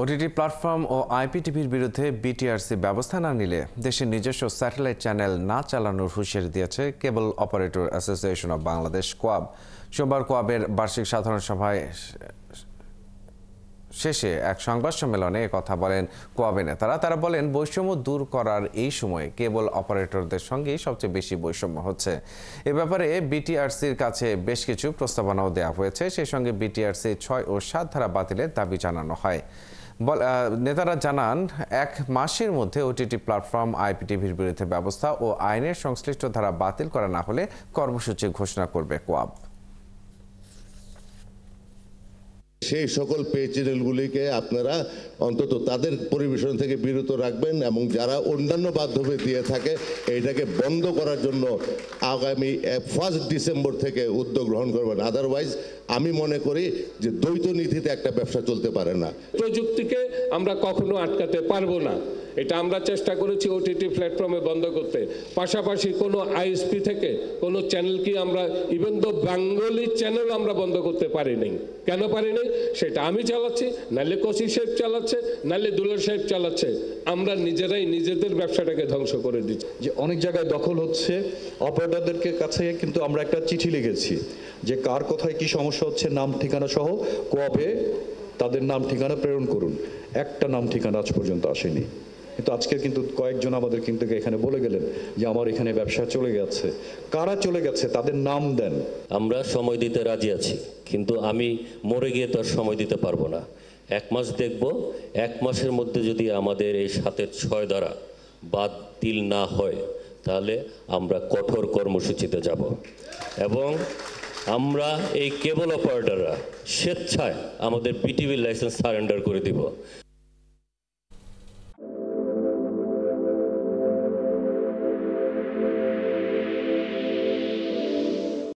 OTT platform ও আইপিটিভির বিরুদ্ধে BTRC ব্যবস্থা না নিলে দেশের নিজস্ব স্যাটেলাইট চ্যানেল না চালানোর হুঁশিয়ারি দিয়েছে কেবল অপারেটর অ্যাসোসিয়েশন অব বাংলাদেশ কোয়াব। সোমবার কোয়াবের বার্ষিক সাধারণ সভায় শেষে এক সংবাদ সম্মেলনে কথা বলেন কোয়াবের নেতারা। তারা বলেন, বৈষম্য দূর করার এই সময়ে কেবল অপারেটরদের সঙ্গেই সবচেয়ে বেশি বৈষম্য হচ্ছে। এ ব্যাপারে বিটিআরসির কাছে বেশ কিছু প্রস্তাবনাও দেওয়া হয়েছে। সেই সঙ্গে বিটিআরসি 6 ও 7 ধারা বাতিলের দাবি জানানো হয়। নেতারা জানান, 1 মাসের মধ্যে ওটিটি প্ল্যাটফর্ম আইপিটিভির বিরুদ্ধে ব্যবস্থা ও আইনের সংশ্লিষ্ট ধারা বাতিল করা না হলে কর্মসূচি ঘোষণা করবে কোয়াব। সেই সকল পে চ্যানেলগুলিকে আপনারা অন্তত তাদের পরিবেশন থেকে বিরত রাখবেন এবং যারা অন্যান্য মাধ্যমে দিয়ে থাকে এইটাকে বন্ধ করার জন্য আগামী 1 ডিসেম্বর থেকে উদ্যোগ গ্রহণ করবেন। আদারওয়াইজ আমি মনে করি যে দ্বৈত নীতিতে একটা ব্যবসা চলতে পারে না। প্রযুক্তিকে আমরা কখনো আটকাতে পারবো না। এটা আমরা চেষ্টা করেছি ওটিটি প্ল্যাটফর্মে বন্ধ করতে। পাশাপাশি কোনো আইএসপি থেকে কোনো চ্যানেলকে আমরা ইভেন দো বেঙ্গলি চ্যানেল আমরা বন্ধ করতে পারিনি। কেন পারিনি সেটা আমি চালাচ্ছি, নাহলে কসি সাহেব চালাচ্ছে, নাহলে দুলার সাহেব চালাচ্ছে। আমরা নিজেরাই নিজেদের ব্যবসাটাকে ধ্বংস করে দিচ্ছি। যে অনেক জায়গায় দখল হচ্ছে, অপারেটরদেরকে কাছে কিন্তু আমরা একটা চিঠি লিখেছি যে কার কোথায় কি সমস্যা হচ্ছে নাম ঠিকানা সহ কোয়াবে তাদের নাম ঠিকানা প্রেরণ করুন। একটা নাম ঠিকানা আজ পর্যন্ত আসেনি, কিন্তু আজকে কিন্তু কয়েকজন আমাদের কিন্তু এখানে বলে গেলেন যে আমার এখানে ব্যবসা চলে গেছে। কারা চলে গেছে তাদের নাম দেন। আমরা সময় দিতে রাজি আছি, কিন্তু আমি মরে গিয়ে তো আর সময় দিতে পারবো না। 1 মাস দেখব, 1 মাসের মধ্যে যদি আমাদের এই 7-এর 6 ধারা বাতিল না হয় তাহলে আমরা কঠোর কর্মসূচিতে যাব এবং আমরা এই কেবল অপারেটররা স্বেচ্ছায় আমাদের বিটিভি লাইসেন্স সারেন্ডার করে দিব।